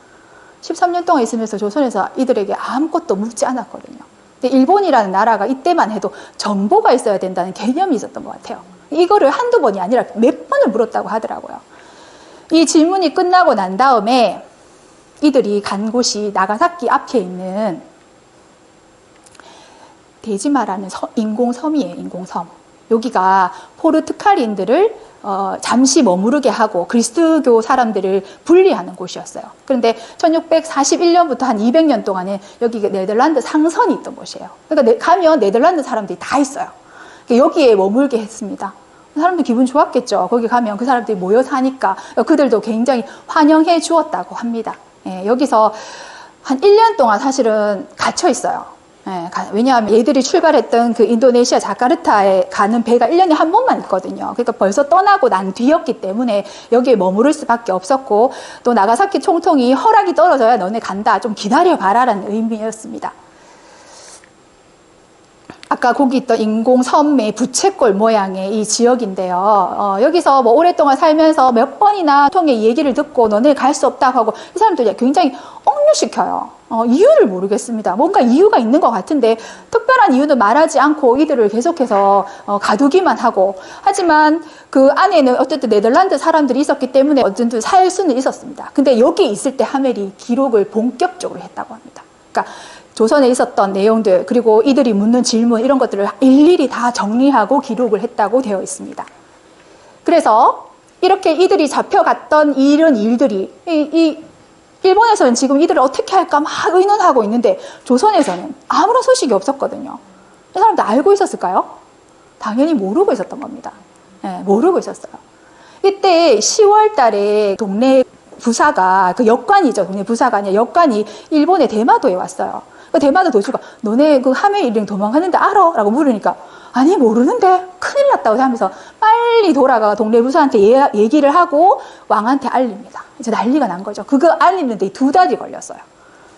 13년 동안 있으면서 조선에서 이들에게 아무것도 묻지 않았거든요. 근데 일본이라는 나라가 이때만 해도 정보가 있어야 된다는 개념이 있었던 것 같아요. 이거를 한두 번이 아니라 몇 번을 물었다고 하더라고요. 이 질문이 끝나고 난 다음에 이들이 간 곳이 나가사키 앞에 있는 데지마라는 인공섬이에요. 인공섬. 여기가 포르투갈인들을 잠시 머무르게 하고 그리스도교 사람들을 분리하는 곳이었어요. 그런데 1641년부터 한 200년 동안은 여기 네덜란드 상선이 있던 곳이에요. 그러니까 가면 네덜란드 사람들이 다 있어요. 여기에 머물게 했습니다. 사람들 기분 좋았겠죠. 거기 가면 그 사람들이 모여 사니까 그들도 굉장히 환영해 주었다고 합니다. 예, 여기서 한 1년 동안 사실은 갇혀 있어요. 예, 왜냐하면 얘들이 출발했던 그 인도네시아 자카르타에 가는 배가 1년에 한 번만 있거든요. 그러니까 벌써 떠나고 난 뒤였기 때문에 여기에 머무를 수밖에 없었고 또 나가사키 총통이 허락이 떨어져야 너네 간다. 좀 기다려봐라라는 의미였습니다. 아까 거기 있던 인공섬의 부채꼴 모양의 이 지역인데요. 여기서 뭐 오랫동안 살면서 몇 번이나 통의 얘기를 듣고 너네 갈 수 없다고 하고 이 사람들이 굉장히 억류시켜요. 이유를 모르겠습니다. 뭔가 이유가 있는 것 같은데 특별한 이유는 말하지 않고 이들을 계속해서 가두기만 하고 하지만 그 안에는 어쨌든 네덜란드 사람들이 있었기 때문에 어쨌든 살 수는 있었습니다. 근데 여기 있을 때 하멜이 기록을 본격적으로 했다고 합니다. 그러니까 조선에 있었던 내용들 그리고 이들이 묻는 질문 이런 것들을 일일이 다 정리하고 기록을 했다고 되어 있습니다. 그래서 이렇게 이들이 잡혀갔던 이런 일들이 일본에서는 지금 이들을 어떻게 할까 막 의논하고 있는데 조선에서는 아무런 소식이 없었거든요. 이 사람들 알고 있었을까요? 당연히 모르고 있었던 겁니다. 네, 모르고 있었어요. 이때 10월 달에 동네 부사가 그 역관이죠. 동네 부사가 아니라 역관이 일본의 대마도에 왔어요. 그 대마도 도주가 너네 그 하멜 일행 도망가는데 알아? 라고 물으니까 아니 모르는데 큰일 났다고 하면서 빨리 돌아가 동네 부사한테 얘기를 하고 왕한테 알립니다. 이제 난리가 난 거죠. 그거 알리는데 2달이 걸렸어요.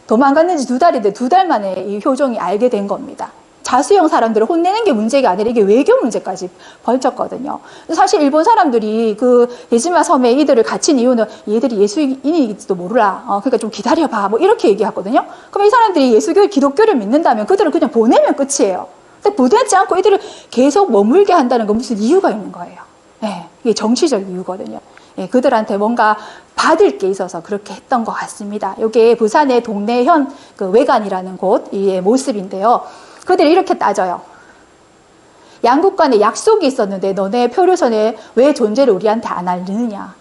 도망갔는지 2달인데 2달 만에 이 효종이 알게 된 겁니다. 자수형 사람들을 혼내는 게 문제가 아니라 이게 외교 문제까지 벌쳤거든요. 사실 일본 사람들이 그 데지마 섬에 이들을 갇힌 이유는 얘들이 예수인일지도 몰라. 그러니까 좀 기다려봐. 뭐 이렇게 얘기하거든요. 그럼 이 사람들이 예수교, 기독교를 믿는다면 그들을 그냥 보내면 끝이에요. 근데 보내지 않고 이들을 계속 머물게 한다는 건 무슨 이유가 있는 거예요. 네, 이게 정치적 이유거든요. 네, 그들한테 뭔가 받을 게 있어서 그렇게 했던 것 같습니다. 이게 부산의 동래현 그 외관이라는 곳의 모습인데요. 그들이 이렇게 따져요. 양국 간에 약속이 있었는데 너네 표류선에 왜 존재를 우리한테 안 알리느냐.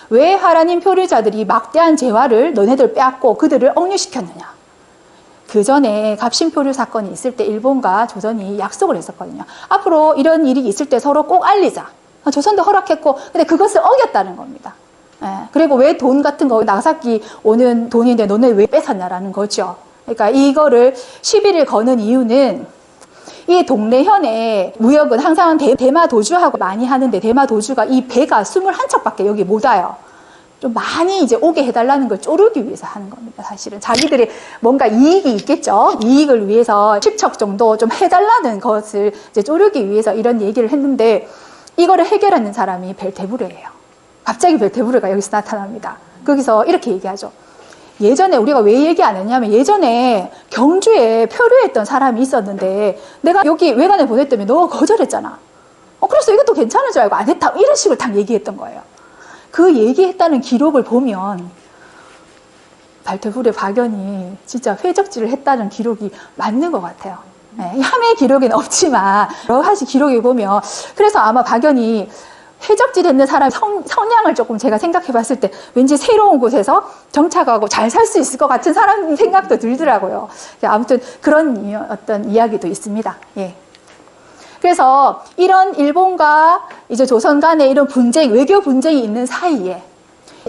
왜 하라님 표류자들이 막대한 재화를 너네들 빼앗고 그들을 억류시켰느냐. 그 전에 갑신표류 사건이 있을 때 일본과 조선이 약속을 했었거든요. 앞으로 이런 일이 있을 때 서로 꼭 알리자. 조선도 허락했고 근데 그것을 어겼다는 겁니다. 그리고 왜 돈 같은 거 나가사키 오는 돈인데 너네 왜 뺏었냐라는 거죠. 그러니까 이거를 시비를 거는 이유는 이 동래현의 무역은 항상 대마 도주하고 많이 하는데 대마 도주가 이 배가 21척밖에 여기 못 와요. 좀 많이 이제 오게 해달라는 걸 쪼르기 위해서 하는 겁니다. 사실은 자기들이 뭔가 이익이 있겠죠. 이익을 위해서 10척 정도 좀 해달라는 것을 이제 쪼르기 위해서 이런 얘기를 했는데, 이거를 해결하는 사람이 벨테부르예요. 갑자기 벨테부르가 여기서 나타납니다. 거기서 이렇게 얘기하죠. 예전에 우리가 왜 얘기 안 했냐면, 예전에 경주에 표류했던 사람이 있었는데 내가 여기 외관에 보냈더니 너가 거절했잖아. 그래서 이것도 괜찮은 줄 알고 안 했다. 이런 식으로 딱 얘기했던 거예요. 그 얘기했다는 기록을 보면 벨테부르의 박연이 진짜 회적질을 했다는 기록이 맞는 것 같아요. 네, 함의 기록에는 없지만 여러 가지 기록에 보면, 그래서 아마 박연이 회적질했는 사람 성향을 조금 제가 생각해 봤을 때 왠지 새로운 곳에서 정착하고 잘 살 수 있을 것 같은 사람 생각도 들더라고요. 아무튼 그런 어떤 이야기도 있습니다. 예. 그래서 이런 일본과 이제 조선 간의 이런 분쟁, 외교 분쟁이 있는 사이에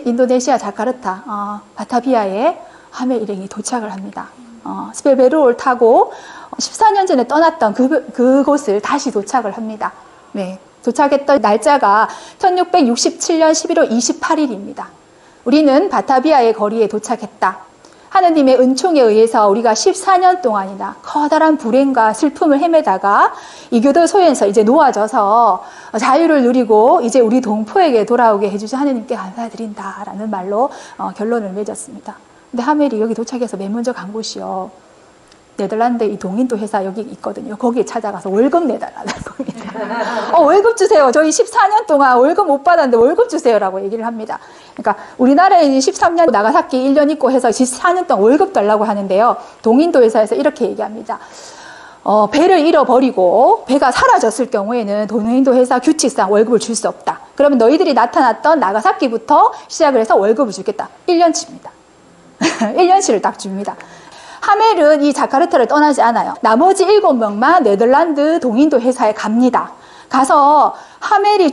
인도네시아 자카르타, 바타비아에 함의 일행이 도착을 합니다. 스펠베로를 타고 14년 전에 떠났던 그곳을 다시 도착을 합니다. 네. 도착했던 날짜가 1667년 11월 28일입니다. 우리는 바타비아의 거리에 도착했다. 하느님의 은총에 의해서 우리가 14년 동안이나 커다란 불행과 슬픔을 헤매다가 이교도 소에서 이제 놓아져서 자유를 누리고 이제 우리 동포에게 돌아오게 해주신 하느님께 감사드린다라는 말로 결론을 맺었습니다. 근데 하멜이 여기 도착해서 맨 먼저 간 곳이요, 네덜란드 이 동인도 회사 여기 있거든요. 거기에 찾아가서 월급 내달라는 겁니다. 월급 주세요. 저희 14년 동안 월급 못 받았는데 월급 주세요라고 얘기를 합니다. 그러니까 우리나라에 13년 나가사키 1년 있고 해서 14년 동안 월급 달라고 하는데요. 동인도 회사에서 이렇게 얘기합니다. 배를 잃어버리고 배가 사라졌을 경우에는 동인도 회사 규칙상 월급을 줄 수 없다. 그러면 너희들이 나타났던 나가사키부터 시작을 해서 월급을 주겠다. 1년치입니다. 1년치를 딱 줍니다. 하멜은 이 자카르타를 떠나지 않아요. 나머지 7명만 네덜란드 동인도 회사에 갑니다. 가서 하멜이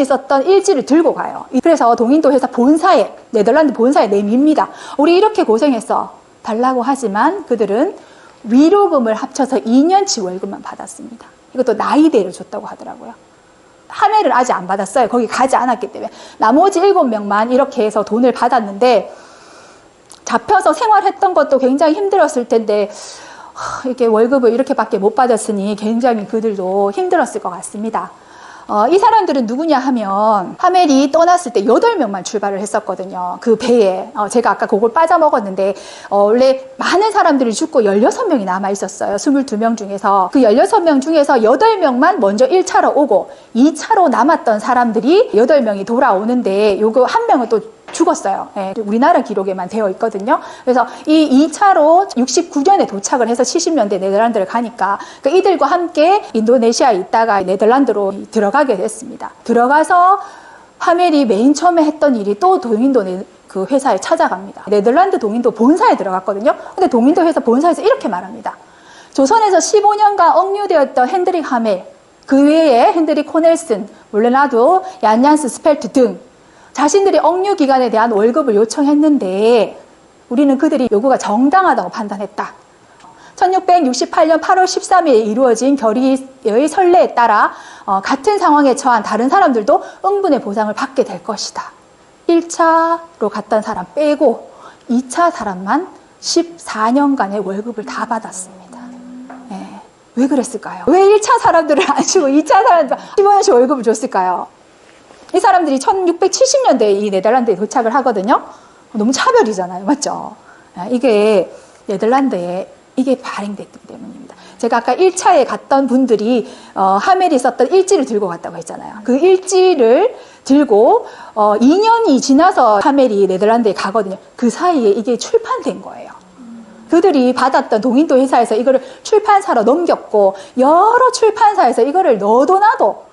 썼던 일지를 들고 가요. 그래서 동인도 회사 본사에, 네덜란드 본사에 내밉니다. 우리 이렇게 고생했어 달라고 하지만 그들은 위로금을 합쳐서 2년치 월급만 받았습니다. 이것도 나이대로 줬다고 하더라고요. 하멜은 아직 안 받았어요. 거기 가지 않았기 때문에. 나머지 7명만 이렇게 해서 돈을 받았는데, 잡혀서 생활했던 것도 굉장히 힘들었을 텐데 이렇게 월급을 이렇게밖에 못 받았으니 굉장히 그들도 힘들었을 것 같습니다. 이 사람들은 누구냐 하면, 하멜이 떠났을 때 8명만 출발을 했었거든요. 그 배에. 제가 아까 그걸 빠져먹었는데 원래 많은 사람들이 죽고 16명이 남아 있었어요. 22명 중에서. 그 16명 중에서 8명만 먼저 1차로 오고 2차로 남았던 사람들이 8명이 돌아오는데, 요거 한 명은 또 죽었어요. 네, 우리나라 기록에만 되어 있거든요. 그래서 이 2차로 69년에 도착을 해서 70년대 네덜란드를 가니까 이들과 함께 인도네시아에 있다가 네덜란드로 들어가게 됐습니다. 들어가서 하멜이 맨 처음에 했던 일이 또 동인도 그 회사에 찾아갑니다. 네덜란드 동인도 본사에 들어갔거든요. 근데 동인도 회사 본사에서 이렇게 말합니다. 조선에서 15년간 억류되었던 핸드릭 하멜, 그 외에 핸드릭 코넬슨, 몰레나도, 얀얀스 스펠트 등 자신들이 억류 기간에 대한 월급을 요청했는데 우리는 그들이 요구가 정당하다고 판단했다. 1668년 8월 13일에 이루어진 결의의 선례에 따라 같은 상황에 처한 다른 사람들도 응분의 보상을 받게 될 것이다. 1차로 갔던 사람 빼고 2차 사람만 14년간의 월급을 다 받았습니다. 네. 왜 그랬을까요? 왜 1차 사람들을 안 주고 2차 사람들 15년씩 월급을 줬을까요? 이 사람들이 1670년대에 이 네덜란드에 도착을 하거든요. 너무 차별이잖아요. 맞죠? 이게 네덜란드에 이게 발행됐기 때문입니다. 제가 아까 1차에 갔던 분들이 하멜이 썼던 일지를 들고 갔다고 했잖아요. 그 일지를 들고 2년이 지나서 하멜이 네덜란드에 가거든요. 그 사이에 이게 출판된 거예요. 그들이 받았던 동인도 회사에서 이거를 출판사로 넘겼고 여러 출판사에서 이거를 너도 나도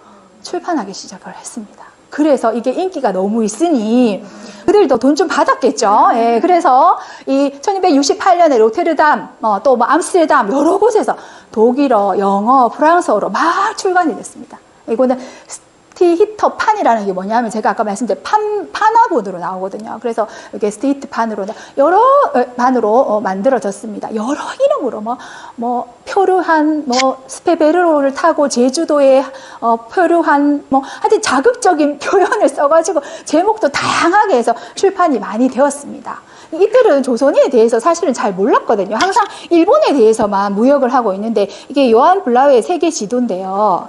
출판하기 시작을 했습니다. 그래서 이게 인기가 너무 있으니 그들도 돈 좀 받았겠죠. 예, 그래서 이 1268년에 로테르담, 또 뭐 암스테르담 여러 곳에서 독일어, 영어, 프랑스어로 막 출간이 됐습니다. 이거는 스티히터판이라는 게 뭐냐면 제가 아까 말씀드린 판화본으로 나오거든요. 그래서 이렇게 스티히트판으로 여러 판으로 만들어졌습니다. 여러 이름으로 뭐 표류한 스페베르로를 타고 제주도에 표류한 하여튼 자극적인 표현을 써가지고 제목도 다양하게 해서 출판이 많이 되었습니다. 이들은 조선에 대해서 사실은 잘 몰랐거든요. 항상 일본에 대해서만 무역을 하고 있는데 이게 요한 블라우의 세계 지도인데요.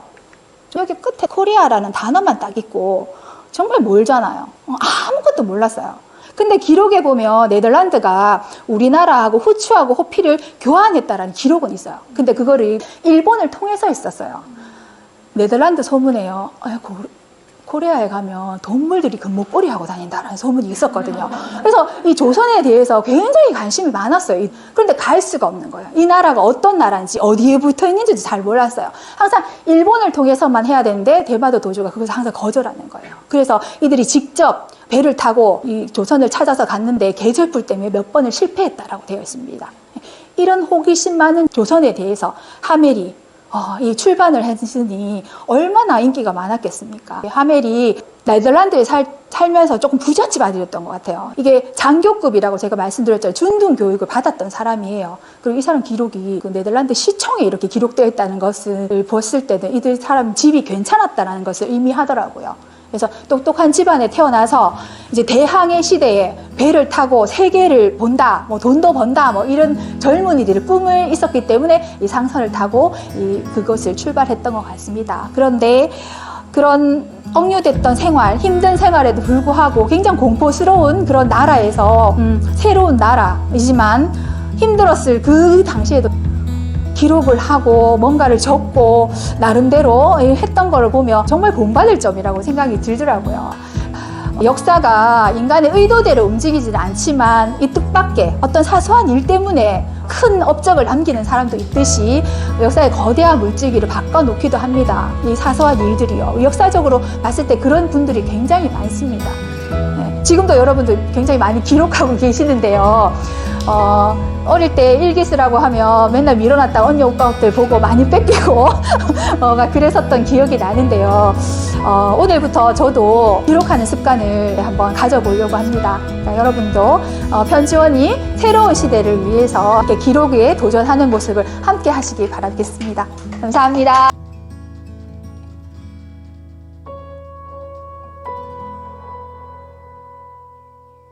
여기 끝에 코리아라는 단어만 딱 있고 정말 멀잖아요. 아무것도 몰랐어요. 근데 기록에 보면 네덜란드가 우리나라하고 호주하고 호피를 교환했다라는 기록은 있어요. 근데 그거를 일본을 통해서 있었어요. 네덜란드 소문에요. 코리아에 가면 동물들이 금목걸이 하고 다닌다라는 소문이 있었거든요. 그래서 이 조선에 대해서 굉장히 관심이 많았어요. 그런데 갈 수가 없는 거예요. 이 나라가 어떤 나라인지 어디에 붙어 있는지도 잘 몰랐어요. 항상 일본을 통해서만 해야 되는데 대마도 도주가 그것을 항상 거절하는 거예요. 그래서 이들이 직접 배를 타고 이 조선을 찾아서 갔는데 계절풀 때문에 몇 번을 실패했다라고 되어 있습니다. 이런 호기심 많은 조선에 대해서 하멜이 이 출판을 했으니 얼마나 인기가 많았겠습니까? 하멜이 네덜란드에 살면서 조금 부잣집 아들이었던 것 같아요. 이게 장교급이라고 제가 말씀드렸잖아요. 중등 교육을 받았던 사람이에요. 그리고 이 사람 기록이 그 네덜란드 시청에 이렇게 기록되어 있다는 것을 봤을 때는 이들 사람 집이 괜찮았다는 것을 의미하더라고요. 그래서 똑똑한 집안에 태어나서 이제 대항해 시대에 배를 타고 세계를 본다, 돈도 번다, 이런 젊은이들의 꿈을 있었기 때문에 이 상선을 타고 그것을 출발했던 것 같습니다. 그런데 그런 억류됐던 생활, 힘든 생활에도 불구하고 굉장히 공포스러운 그런 나라에서 새로운 나라이지만 힘들었을 그 당시에도 기록을 하고 뭔가를 적고 나름대로 했던 걸 보면 정말 본받을 점이라고 생각이 들더라고요. 역사가 인간의 의도대로 움직이지는 않지만 이 뜻밖의 어떤 사소한 일 때문에 큰 업적을 남기는 사람도 있듯이 역사의 거대한 물질기를 바꿔놓기도 합니다. 이 사소한 일들이요. 역사적으로 봤을 때 그런 분들이 굉장히 많습니다. 지금도 여러분들 굉장히 많이 기록하고 계시는데요. 어릴 때 일기 쓰라고 하면 맨날 밀어놨다 언니 오빠들 보고 많이 뺏기고 그랬었던 기억이 나는데요. 오늘부터 저도 기록하는 습관을 한번 가져보려고 합니다. 그러니까 여러분도 편지원이 새로운 시대를 위해서 이렇게 기록에 도전하는 모습을 함께 하시길 바라겠습니다. 감사합니다.